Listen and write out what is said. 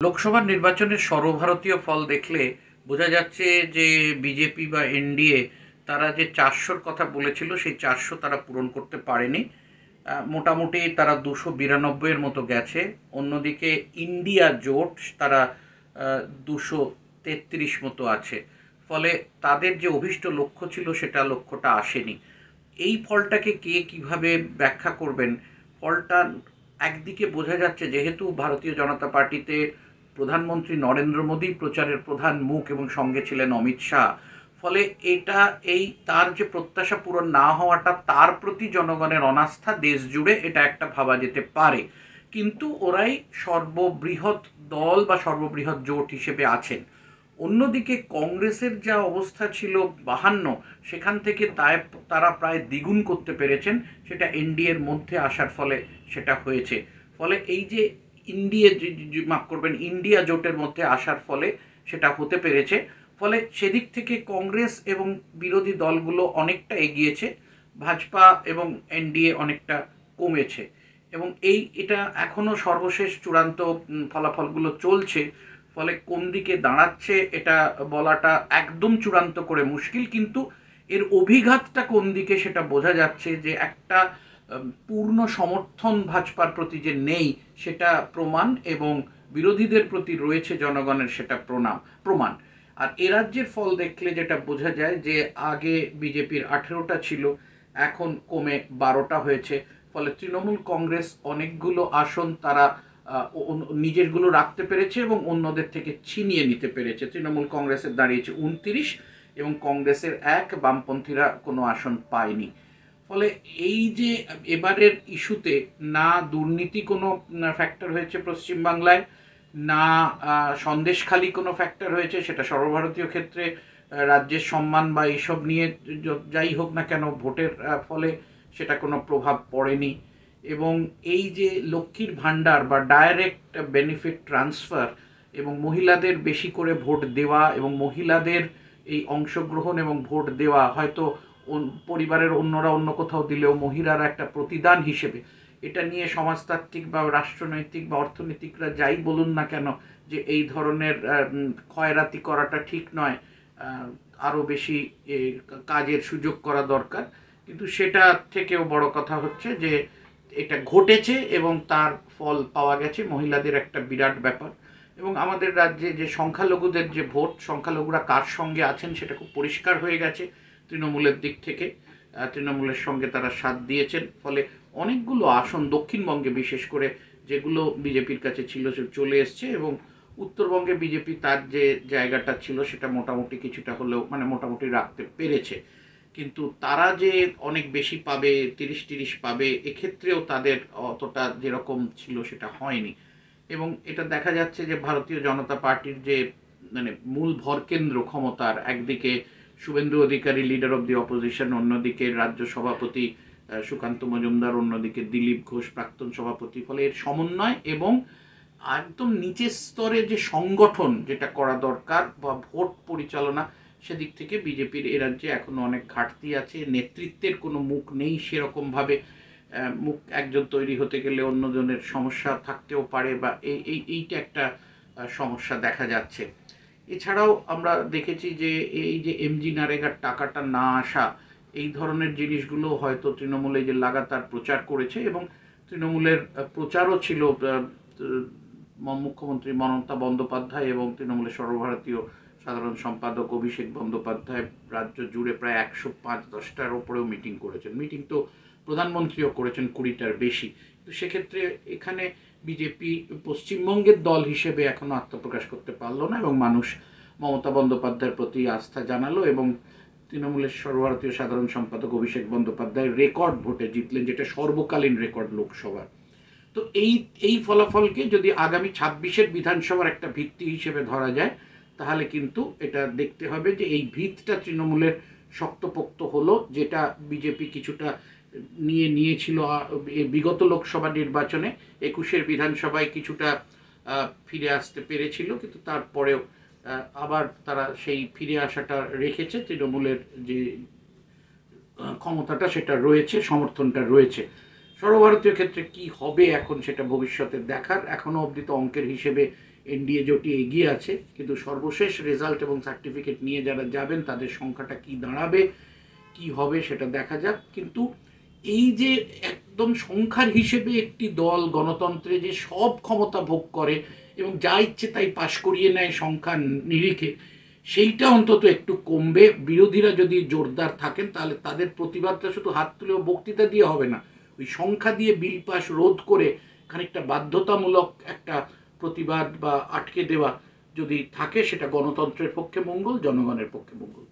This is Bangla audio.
লোকসভা নির্বাচনের সর্বভারতীয় ফল দেখলে বোঝা যাচ্ছে যে বিজেপি বা এনডিএ তারা যে 400-র কথা বলেছিল সেই 400 তারা পূরণ করতে পারেনি। মোটামুটি তারা 292-এর মতো গেছে। অন্যদিকে ইন্ডিয়া জোট তারা 233 মতো আছে। ফলে তাদের যে অভীষ্ট লক্ষ্য ছিল সেটা লক্ষ্যটা আসেনি। এই ফলটাকে কে কিভাবে ব্যাখ্যা করবেন? ফলটা একদিকে বোঝা যাচ্ছে যেহেতু ভারতীয় জনতা পার্টিতে প্রধানমন্ত্রী নরেন্দ্র মোদী প্রচারের প্রধান মুখ এবং সঙ্গে ছিলেন অমিত শাহ, ফলে এটা তার যে প্রত্যাশা পূরণ না হওয়াটা তার প্রতি জনগণের অনাস্থা দেশ জুড়ে, এটা একটা ভাবা যেতে পারে। কিন্তু ওরাই সর্ববৃহৎ দল বা সর্ববৃহৎ জোট হিসেবে আছেন। অন্যদিকে কংগ্রেসের যা অবস্থা ছিল 52, সেখান থেকে তারা প্রায় দ্বিগুণ করতে পেরেছেন। সেটা এনডিএর মধ্যে আসার ফলে সেটা হয়েছে। ফলে এই যে মাফ করবেন, ইন্ডিয়া জোটের মধ্যে আসার ফলে সেটা হতে পেরেছে। ফলে সেদিক থেকে কংগ্রেস এবং বিরোধী দলগুলো অনেকটা এগিয়েছে, ভাজপা এবং এনডিএ অনেকটা কমেছে। এবং এটা এখনও সর্বশেষ চূড়ান্ত ফলাফলগুলো চলছে। ফলে কোন দিকে দাঁড়াচ্ছে এটা বলাটা একদম চূড়ান্ত করে মুশকিল, কিন্তু এর অভিঘাতটা কোন দিকে সেটা বোঝা যাচ্ছে যে একটা পূর্ণ সমর্থন ভাজপার প্রতি যে নেই সেটা প্রমাণ, এবং বিরোধীদের প্রতি রয়েছে জনগণের সেটা প্রমাণ। আর এ রাজ্যের ফল দেখলে যেটা বোঝা যায় যে আগে বিজেপির 18টা ছিল, এখন কমে 12টা হয়েছে। ফলে তৃণমূল কংগ্রেস অনেকগুলো আসন তারা নিজেরগুলো রাখতে পেরেছে এবং অন্যদের থেকে ছিনিয়ে নিতে পেরেছে। তৃণমূল কংগ্রেসের দাঁড়িয়েছে 29 এবং কংগ্রেসের 1, বামপন্থীরা কোনো আসন পায়নি। ফলে এই যে এবারের ইস্যুতে না দুর্নীতি কোনো ফ্যাক্টর হয়েছে পশ্চিমবাংলায়, না সন্দেশখালি কোনো ফ্যাক্টর হয়েছে, সেটা সর্বভারতীয় ক্ষেত্রে রাজ্যের সম্মান বা এইসব নিয়ে যাই হোক না কেন ভোটের ফলে সেটা কোনো প্রভাব পড়েনি। এবং এই যে লক্ষ্মীর ভাণ্ডার বা ডাইরেক্ট বেনিফিট ট্রান্সফার এবং মহিলাদের বেশি করে ভোট দেওয়া এবং মহিলাদের এই অংশগ্রহণ এবং ভোট দেওয়া, হয়তো পরিবারের অন্যরা অন্য কোথাও দিলেও মহিলারা একটা প্রতিদান হিসেবে, এটা নিয়ে সমাজতাত্ত্বিক বা রাষ্ট্রনৈতিক বা অর্থনীতিকরা যাই বলুন না কেন যে এই ধরনের খয়রাতি করাটা ঠিক নয়, আরও বেশি কাজের সুযোগ করা দরকার। কিন্তু সেটা থেকেও বড় কথা হচ্ছে যে এটা ঘটেছে এবং তার ফল পাওয়া গেছে, মহিলাদের একটা বিরাট ব্যাপার। এবং আমাদের রাজ্যে যে সংখ্যালঘুদের যে ভোট, সংখ্যালঘুরা কার সঙ্গে আছেন সেটা খুব পরিষ্কার হয়ে গেছে তৃণমূলের দিক থেকে। তৃণমূলের সঙ্গে তারা সাথ দিয়েছেন। ফলে অনেকগুলো আসন দক্ষিণবঙ্গে বিশেষ করে যেগুলো বিজেপির কাছে ছিল সে চলে এসছে, এবং উত্তরবঙ্গে বিজেপি তার যে জায়গাটা ছিল সেটা মোটামুটি কিছুটা হলেও মোটামুটি রাখতে পেরেছে। কিন্তু তারা যে অনেক বেশি পাবে, 30-30 পাবে, এক্ষেত্রেও তাদের অতটা যেরকম ছিল সেটা হয়নি। এবং এটা দেখা যাচ্ছে যে ভারতীয় জনতা পার্টির যে মূল ভরকেন্দ্র ক্ষমতার, একদিকে Suvendu Adhikari leader of the opposition, অন্যদিকে রাজ্য সভাপতি সুকান্ত মজুমদার, অন্যদিকে দিলীপ ঘোষ প্রাক্তন সভাপতি। ফলে এর সমন্বয় এবং একদম নিচের স্তরে যে সংগঠন যেটা করা দরকার বা ভোট পরিচালনা, সেদিক থেকে বিজেপির এ রাজ্যে এখনো অনেক ঘাটতি আছে। নেতৃত্বের কোনো মুখ নেই সেরকমভাবে। মুখ একজন তৈরি হতে গেলে অন্যজনের সমস্যা থাকতেও পারে, বা এইটা একটা সমস্যা দেখা যাচ্ছে। এছাড়াও আমরা দেখেছি যে এই যে এমজি নারেগার টাকাটা না আসা, এই ধরনের জিনিসগুলো হয়তো তৃণমূলে যে লাগাতার প্রচার করেছে, এবং তৃণমূলের প্রচারও ছিল মুখ্যমন্ত্রী মমতা বন্দ্যোপাধ্যায় এবং তৃণমূলের সর্বভারতীয় সাধারণ সম্পাদক অভিষেক বন্দ্যোপাধ্যায় রাজ্য জুড়ে প্রায় 105-10টার ওপরেও মিটিং করেছেন। মিটিং তো প্রধানমন্ত্রীও করেছেন 20টার বেশি। তো সেক্ষেত্রে এখানে বিজেপি পশ্চিমবঙ্গের দল হিসেবে এখনও আত্মপ্রকাশ করতে পারলো না, এবং মানুষ মমতা বন্দ্যোপাধ্যায়ের প্রতি আস্থা জানালো, এবং তৃণমূলের সর্বভারতীয় সাধারণ সম্পাদক অভিষেক বন্দ্যোপাধ্যায় রেকর্ড ভোটে জিতলেন, যেটা সর্বকালীন রেকর্ড লোকসভার। তো এই ফলাফলকে যদি আগামী 26-এর বিধানসভার একটা ভিত্তি হিসেবে ধরা যায়, তাহলে কিন্তু এটা দেখতে হবে যে এই ভিতটা তৃণমূলের শক্তপোক্ত হলো, যেটা বিজেপি কিছুটা নিয়েছিল বিগত লোকসভা নির্বাচনে। 21-এর বিধানসভায় কিছুটা ফিরে আসতে পেরেছিল, কিন্তু তারপরেও আবার তারা সেই ফিরে আসাটা রেখেছে। তৃণমূলের যে ক্ষমতাটা সেটা রয়েছে, সমর্থনটা রয়েছে। সর্বভারতীয় ক্ষেত্রে কি হবে এখন সেটা ভবিষ্যতে দেখার। এখনও অবধি তো অঙ্কের হিসেবে এনডিএ জোটই এগিয়ে আছে, কিন্তু সর্বশেষ রেজাল্ট এবং সার্টিফিকেট নিয়ে যারা যাবেন তাদের সংখ্যাটা কি দাঁড়াবে, কি হবে সেটা দেখা যাক। কিন্তু এই যে একদম সংখ্যার হিসেবে একটি দল গণতন্ত্রে যে সব ক্ষমতা ভোগ করে এবং যা ইচ্ছে তাই পাশ করিয়ে নেয় সংখ্যার নিরিখে, সেইটা অন্তত একটু কমবে। বিরোধীরা যদি জোরদার থাকেন তাহলে তাদের প্রতিবাদটা শুধু হাত তুলে ও বক্তৃতা দিয়ে হবে না, ওই সংখ্যা দিয়ে বিল পাস রোধ করে খানিকটা বাধ্যতামূলক একটা প্রতিবাদ বা আটকে দেওয়া যদি থাকে, সেটা গণতন্ত্রের পক্ষে মঙ্গল, জনগণের পক্ষে মঙ্গল।